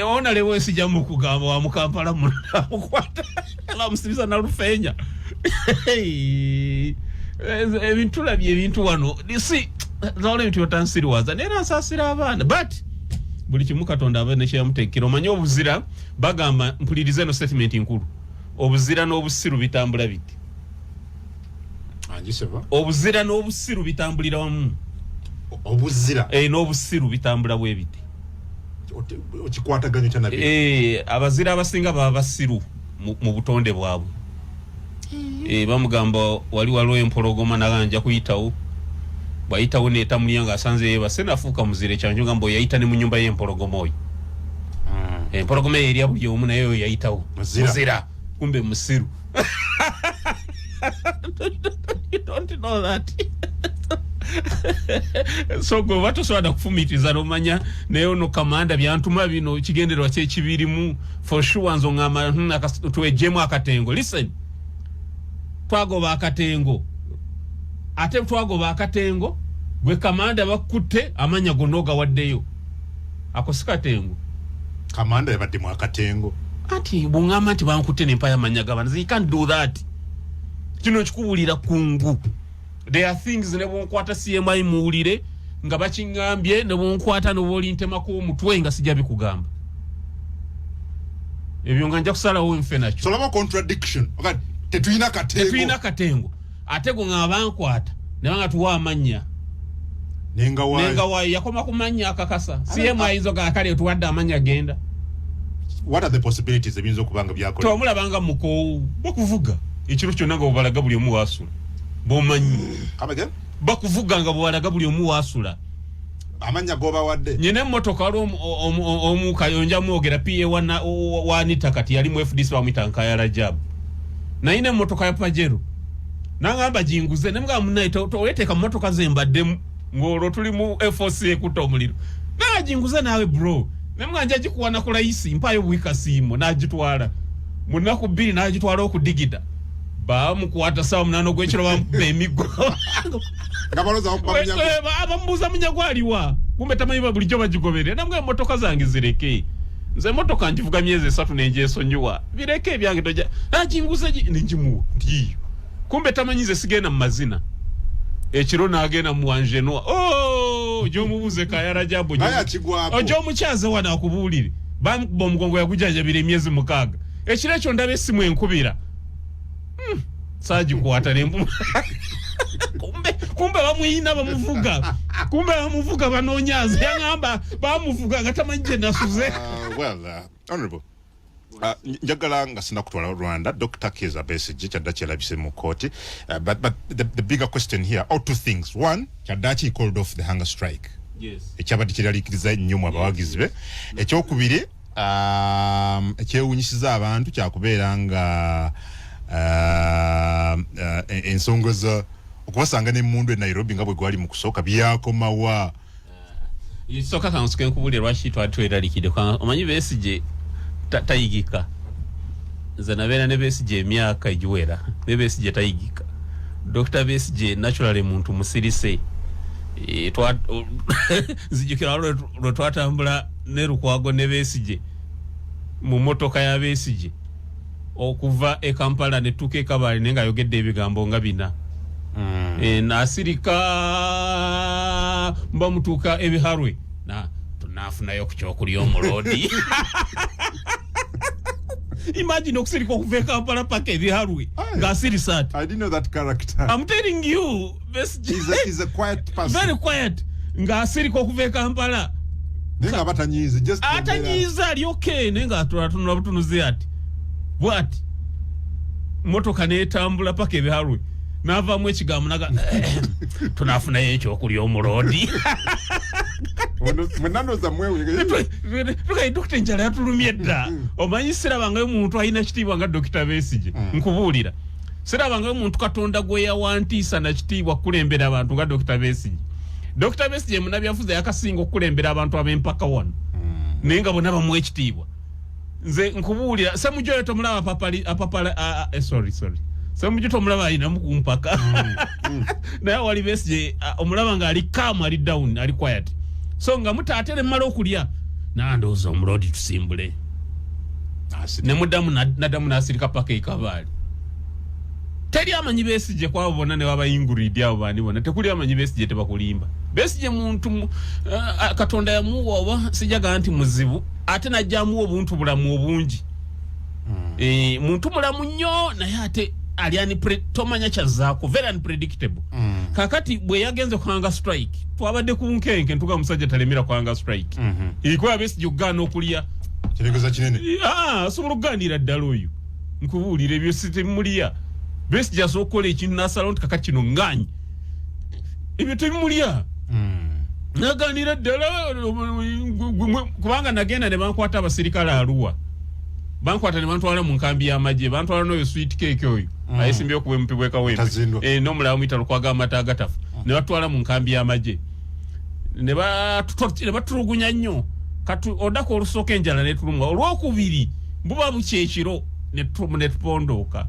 B: Ona lewo sijja kugamba wa Mukampala mukwata. Ala musibiza na Rufeenya. Ebintu labye ebintu wano. Disi zole bintu yotansiriwaza. Nera nsasira abaana. But buli kimu Katonda abane kye yamutekera. Omanyi obuzira bagamba mpulirize no statement nkulu. Obuzira n'obusiru bitambula biti.
C: Anjiseva.
B: Obuzira n'obusiru bitambulira wamu.
C: Obuzira.
B: N'obusiru bitambula bwe biti.
C: Okikwataganya cyane.
B: Abazira abasinga baba basiru mu butonde bwabwe. Bamugamba wali waliwo empologoma naganja kuyitawo. Bayitawo neta muliyanga asanze yeba senafuka muzire kyanjo ngambo yayita ne mu nyumba y'empologoma oyo. Empologoma eri abuli omu nayo yayitawo. Muzira. Kumbe musiru. You don't know that. So go watu swada kufumitiza romanya nayo no kamanda byantuma bino kigenderwa kye kibirimu for sure nzo ngama tuwejemu akatengo. Listen. Twagoba akatengo. Ate twagoba akatengo gwe kamanda bakutte amanya gonoga waddeyo. Akosikatengo.
C: Kamanda yabadde mu akatengo.
B: Ati bungama ati bankutte n'empaya manyaga bana. You can't do that. Kino kikubulira kungu. There are things ne bonkwata CMI muulire nga bakingambye ne bonkwata no boli ntema ko mutwe nga sijja bikugamba. Ebyo nga nja kusala wo mfenacho.
C: Solama contradiction. Okay, tetuyina katengo.
B: Tetuyina katengo. Ate go nga bankwata ne banga tuwa amanya.
C: Nenga
B: wayi yakoma kumanya akakasa. CMI izo ga kale tuwadde amanya genda.
C: What are the possibilities ebinzo kubanga byakola?
B: Tomulabanga muko bakuvuga. Ekiro kyonna nga obalaga buli omu wasula. Bomanyi.
C: Come again?
B: Bakuvuga nga bwalaga buli omu wasula.
C: Amanya goba wadde.
B: Nyine motoka omu kayonja mwogera PA wanita kati yali mu FDC bamwita Nkaya Rajab. Na ine motoka ya Pajero. Nangamba jinguze nemga munaita toweteka motoka zembadde ngolo tuli mu FOC kuta omuliro. Na jinguze nawe bro. Nemga njaji kuwana ku raisi mpayo bwika simo najitwala. Munaku 2 najitwala okudigida. Bamukwata sawa munano gwekiro bampe emigo.
C: Ngabaloza okubamanya.
B: Abambuza munyagwaliwa. Kumbe tamanyi bulijjo bagigobere. Namwe motoka zange zireke. Nze motoka njivuga myezi 3 nenjeso nyuwa. Bireke byange toja. Najinguze ninjimu. Ndiyo. Kumbe tamanyize sigena mu mazina. Ekiro nagena mu Anjenoa. Oh, jo mubuze Kaya Rajab.
C: Aya kigwapo.
B: Ojo mukyaze wana akubulire. Bamukuba omugongo yakujanja bire myezi 6. Ekiro ekyo ndabe simu enkubira. Saji kuwata nembu. Kumbe bamuyina bamuvuga. Kumbe bamuvuga banonyaze. Yangamba bamuvuga gatamanje nasuze.
C: Honorable. Njagala nga sina kutwala Rwanda Dr. Kizza Besigye kyaddachi yalabise mu court. But the bigger question here are 2 things. One, kyaddachi called off the hunger strike.
B: Yes.
C: Ekyabadde kiralikiriza nnyo mu abawagizi be. Ekyokubiri ekyewunyisiza abantu kyakubeera nga ensonga za okubasanga n'emmundu e Nairobi nga bwe gwali mu kusooka byakomawa.
B: Isooka kansuke nkubulira lwaki twatweralikide omanyi Besigye tayigika. Nze nabeera ne Besigye emyaka egiwera ne Besigye tayigika. Dr. Besigye naturally muntu musirise zijukira lwe twatambula ne Lukwago ne Besigye mu motoka ya Besigye okuva e Kampala ne tuke Kabale nenga yogedde ebigambo nga bina nasirika mba mutuka ebiharwe na tunafunayo kuchokulya omulodi. Imagine okusirika okuva e Kampala paka ebiharwe ng'asirisa ati.
C: I didn't know that character.
B: I'm telling you,
C: He's a quiet person.
B: Very quiet. Ng'asirika okuva e Kampala.
C: Nenga batanyize just
B: atanyize ali okay nenga atunula butunuzi ati. What? Motoka netambula paka ebiharwe. Nava mu ekigambo naga tunafuna ekyo okulya omulodi.
C: Mwenano za mwewe.
B: Tukai Dr. Njala yatulumye dda. Omanyi sirabanga omuntu alina kitiibwa nga Dr. Besigye. Nkubuulira. Sirabanga omuntu Katonda gwe yawantiisa na kitiibwa kulembera abantu nga Dr. Besigye. Dr. Besigye munabyafuzi yakasinga okulembera abantu ab'empaka wano. Nenga bonna bamuwa ekitiibwa. Nze nkubuulira Ssemujjo tomulaba sorry. Ssemujjo tomulaba alina mu kumpaka. Naye wali Besigye omulaba nga ali calm, ali down, ali quiet. So nga mutatere mmala okulya nandooza omulodi tusimbule. Ne mudamu nadamu nasirika paka e Kabale. Teri amanyi Besigye kwabo bonna ne babayinguridi abo bani bonna tekuli amanyi Besigye tebakulimba. Besigye muntu Katonda yamuwa oba sijaga nti muzibu ate najjamu obuntu bulamu obungi. Muntu mulamu nnyo naye ate aliani tomanya kyazaako very unpredictable. Kakati bwe yagenze kwanga strike twabadde ku nkenke ntuga musajja talemera kwanga strike. Ilikuwa Besigye ogana okulya
C: kiregeza kinene.
B: Asobola okuganira ddala oyo. Nkubuulira ebyo sitemulya. Besigye asokola ekintu n'asalawo nti kakati kino nganyi. Ebyo tebimulya. Naganira ddala kubanga nagenda ne bankwata abasirikale Arua. Bankwata ne bantwala mu nkambi y'amagye. Bantwala n'oyo sweet cake oyo. Ayesimbye okuba MP bwekawempe. N'omulala muyita Lukwago amata agatafu. Ne batwala mu nkambi y'amagye. Ne batulugunya nnyo. Kati odako olusooka enjala ne tulumwa. Olwokubiri buba bukyekiro ne tupondooka.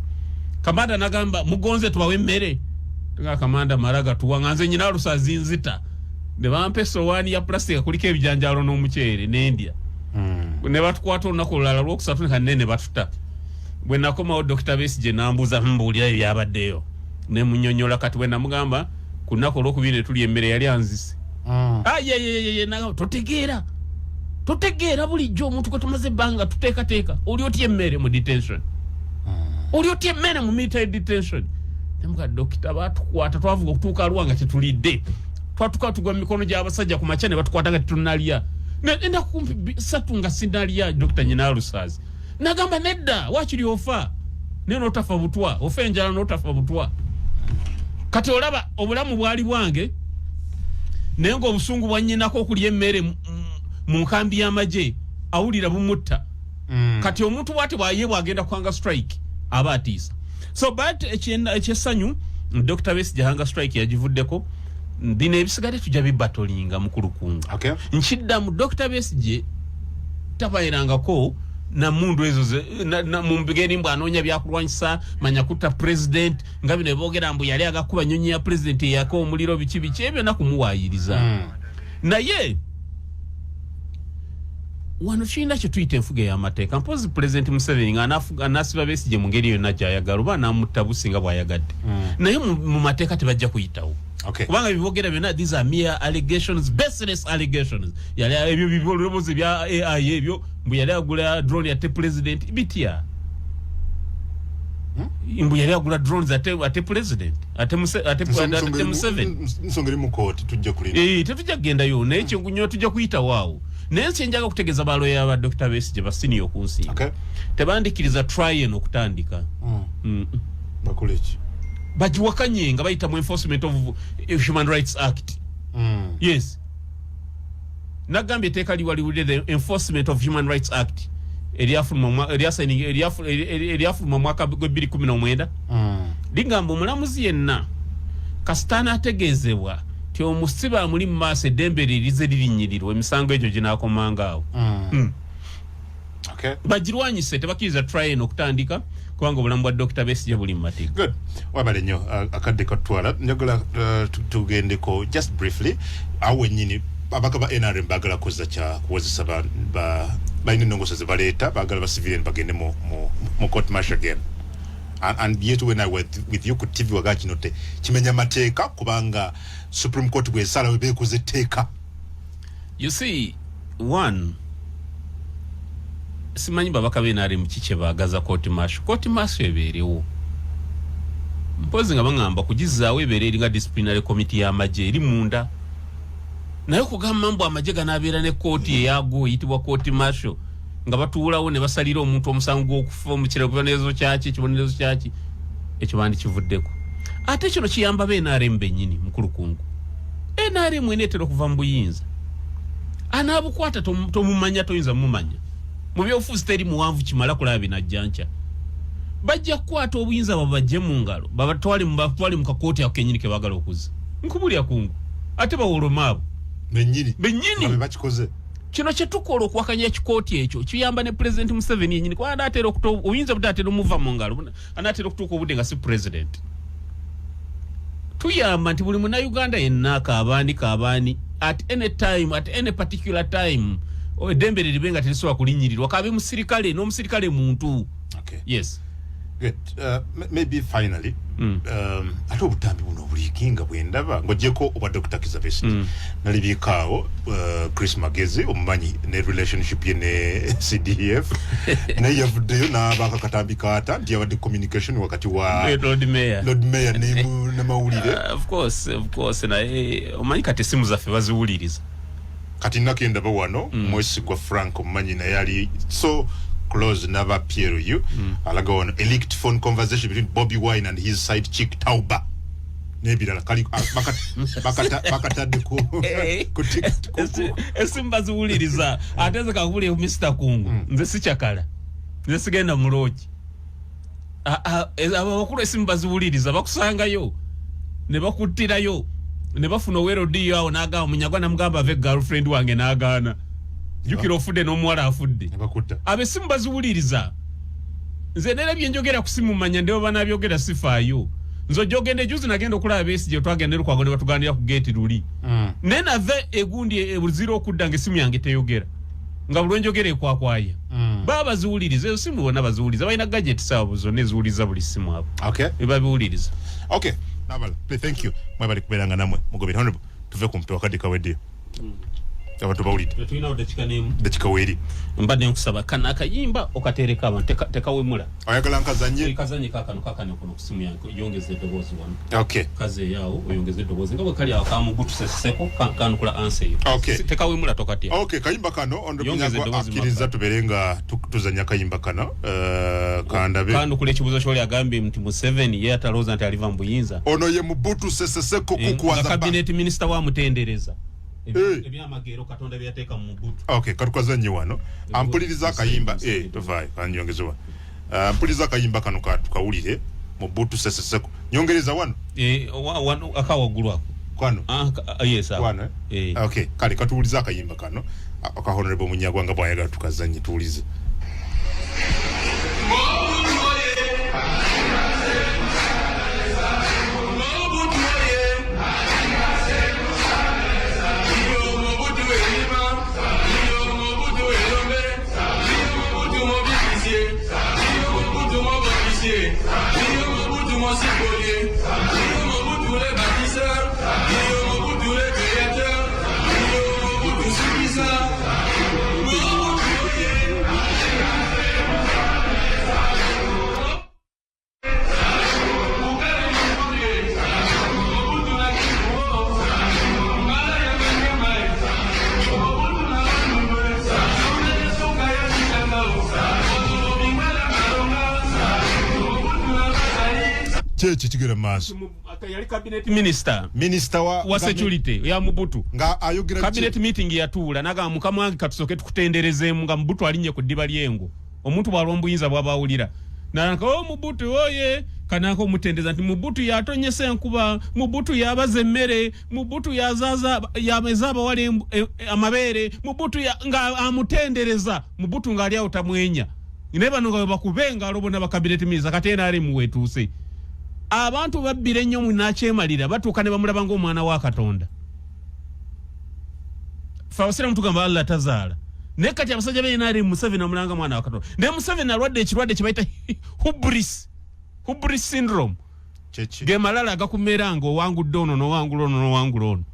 B: Kamanda nagamba mugonze tubawe emmere. Nga Kamanda Maraga tuwanganze nyina alusazi nzita. Ne bampa essowaani ya plastic kuliko ebijanjaalo n'omuceere n'endya. Ne batukwata olunaku olulala lwokusatu ne kanene batuta. Bwe nakomawo Dr. Besigye nambuuza mbuulira ebyabaddeyo. Ne munnyonnyola kati bwe namugamba ku lunaku olwokubiri ne tulya emmere yali anzise. Naga totegeera bulijjo omuntu kwe tumaze ebbanga tuteekateeka oli otya emmere mu detention. Oli otya emmere mu military detention. Nemuga Dokita batukwata twavuga okutuuka Arua nga tetulidde. Twatuka tugwa mu mikono gy'abasajja ku makya ne batukwata nga tetunalya. Nenda kumpi satu nga sinalya Dr. Nyinalusazi. Nagamba nedda wakiri ofa. Neno otafa butwa. Ofa enjala n'otafa butwa. Kati olaba obulamu bwali bwange nenga obusungu bwa nnyinako okulya emmere mu nkambi y'amagye awulira bumutta. Kati omuntu bw'ati bw'ayebwa agenda kwanga strike aba atiisa. So but ekyesanyu Dr. Besigye hanga strike yagivuddeko. Bino ebisigale tujja bibatolinga mukulukunga.
C: Okay.
B: Nchiddamu Dr. Besigye tabayirangako na mundu ezo na mumbigeni mbu anoonya byakulwanyisa manya kutta president nga bino boogera mbu yali agakuba nyonyi ya president yako omuliro biki ebyo nakumuwaayiriza. Naye wano china kye tuyita enfuga y'amateeka mpozi president Museveni nga anasiba Besigye mu ngeri yonna gy'ayagala oba n'amutta businga bw'ayagadde. Naye mu mateeka tebajja kuyitawo.
C: Okay.
B: Kubanga bibogera byonna these are mere allegations, baseless allegations. Yali ebyo biboloboozi bya AI ebyo mbu yali agula drone ate president bitya. Mbu yali agula drones ate president ate Museveni.
C: Nsongeri mu court tujja kulinda.
B: Tetujja kugendayo naye kyengunyo tujja kuyita waawo. Naye nsinjaga kutegeeza baloya ba Dr. Besigye basiniyo ku nsi.
C: Okay.
B: Tebandikiriza trial okutandika.
C: Bakuleki.
B: Bajiwakanye nga bayita mu Enforcement of Human Rights Act. Yes. Nagambye teeka liwaliwulire the Enforcement of Human Rights Act. Eriafuluma mwaka gwe 2019. Ligamba omulamuzi yenna kasitana ategeezebwa ti omusiba amuli mu maaso eddembe lirize lirinnyirirwa emisango egyo ginaakomanga awo.
C: Okay.
B: Bagirwanyise tebakkiriza trial okutandika kubanga obulamu bwa Dr. Besigye buli mu mateeka.
C: Good. Wabale nnyo akadde katwala njagala tugendeko just briefly awe nyini abaka ba NRM bagala kuza kya kuwezesa balina ennongoso ze baleeta bagala ba civilian bagende mu court martial again. And yet when I was with you ku TV waga kino te kimenya mateeka kubanga Supreme Court bwesala webekoze teeka.
B: You see, one, simanyi babaka benare mkiche bagaza court martial eberewo. Mpozi nga bangamba kugizaawo ebeere nga disciplinary committee y'amagye eri munda. Naye kugamba mambo amagye ganabeera ne court eyago yitibwa court martial nga batuulawo ne basalira omuntu omusango gw'okufa mu kibonerezo kyaki ekyo bandi kivuddeko. Ate kino kiyamba benare mbennyini mukulukungu. NRM enetera okuva mu buyinza. Anaabukwata tomumanya toyinza mumanya. Mu byobufuzi teri muwanvu kimala kulaba binajjanca. Bajja kukwata obuyinza babajje mu ngalo babatwale mu kakooti ako kennyini ke baagala okuza. Nkubulya kungu. Ate bawolomaabo.
C: Bennyini.
B: Bennyini.
C: Bakikoze.
B: Kino kye tukola okuwakanya ekikooti ekyo kiyamba ne President Museveni yennyini kuba anaatera obuyinza butatera omuva mu ngalo anaatera okutuuka obudde nga si president. Tuyamba nti buli Munnayuganda yenna akabaani at any time, at any particular time, edembe libenga terisobola kulinyirirwa kabe musirikale n'omusirikale muntu.
C: Okay.
B: Yes.
C: Good. Maybe finally, ate obutambi buno obulikinga bwendaba ng'ogyeko oba Dr. Kizza Besigye nalibikaawo Chris Magezi omumanyi ne relationship ye ne CDF naye yavuddeyo n'abaako akatambi kaata nti yabadde communication wakati wa
B: Lord Mayor
C: ne mawulire.
B: Of course naye omanyi kati essimu zaffe baziwuliriza
C: kati nakendaba wano mwesigwa Frank omumanyi naye ali so close never peer you alaga on a leaked phone conversation between Bobby Wine and his side chick Tauba nebirala kali bakatadde ku
B: esimba ziwuliriza ateze kakubulye Mr. Kungu nze sikyakala nze sigenda muloki abakulu esimba ziwuliriza bakusangayo ne bakuttirayo ne bafuna werodi yawo n'agamba munyagwa namugamba ave girlfriend wange n'agaana jukira ofudde n'omuwala afudde abesimu baziwuliriza nze nerabye njogera ku simu manya ndewo banabyogera sifaayo nzo jogende juzi nagenda okulaba Besigye twagenda Lukwago ne batuganira ku gate luli nenave egundi ebuzira okudda ng'essimu yange teyogera nga bulwe njogera ekwakwaya baba baziwuliriza ezo simu bonna baziwuliriza balina gadget saabo zonna eziwuliriza buli simu abo ebabiwuliriza.
C: Okay, nabala thank you mwebali kubeeranga namwe mugobere honorable tuve ku mpe wakadde kaweddeyo abantu bawulidde
B: tulina dakika n'emu
C: dakika weeri
B: mbadde nkusaba kana akayimba okatereka abantu tekawemula
C: oyagala nkazanye
B: kakano kuno ku simu yange yongeze eddoboozi wano.
C: Okay,
B: kaze yaawo oyongeze eddoboozi nga bwe kali awo kamugutuseseko kanukula ansa eyo.
C: Okay,
B: tekawemula tokatya.
C: Okay, kayimba kano ondokunyagwa akkiriza tubeere nga tuzanya kayimba kano kandabe
B: kanukula ekibuuzo kyoli agambye nti Museveni ye atalooza nti aliva mu buyinza
C: ono ye Mobutu Sese Seko kukwaza
B: cabinet minister wa mutendereza ebyamagero Katonda byateeka mu Mobutu.
C: Okay, katukazanye wano ampuliriza akayimba tovaayo kanjongezebwa mpuliriza akayimba kano tukawulire Mobutu Sese Seko nyongereza wano
B: wano akawaggulu ako
C: kwano
B: yes
C: wano Okay, kale katuwuliza akayimba kano aka honorable Munyagwa nga bwayagala tukazanye tuwulize. Chechi chigera maso
B: yali cabinet minister wa security ya Mobutu
C: nga ayogera
B: cabinet meeting yatuula naga mukama wange katusoke tukutenderezeemu nga Mobutu alinye ku ddiba lyengo omuntu bwalwombuyinza bwabawulira nanka Mobutu oye kanako mutendeza nti Mobutu yatonyesa enkuba Mobutu yabaza emmere Mobutu yazaza yamezaba wale amabere Mobutu nga amutendereza Mobutu nga ali awo tamwenya Ineba nga bakubenga alobona bakabinet minister katena ali muwetuse. Abantu babbire nnyo munakyemalira batuuka ne bamulaba ng'omwana wa Katonda. Fawasira mutugamba Allah tazaala. Naye kati abasajja be NRM Museveni omulanga mwana wa Katonda. Naye Museveni alwadde ekirwadde kye bayita hubris syndrome.
C: Chechi.
B: Ge malala agakumeranga owangudde ono n'owangula ono n'owangula ono.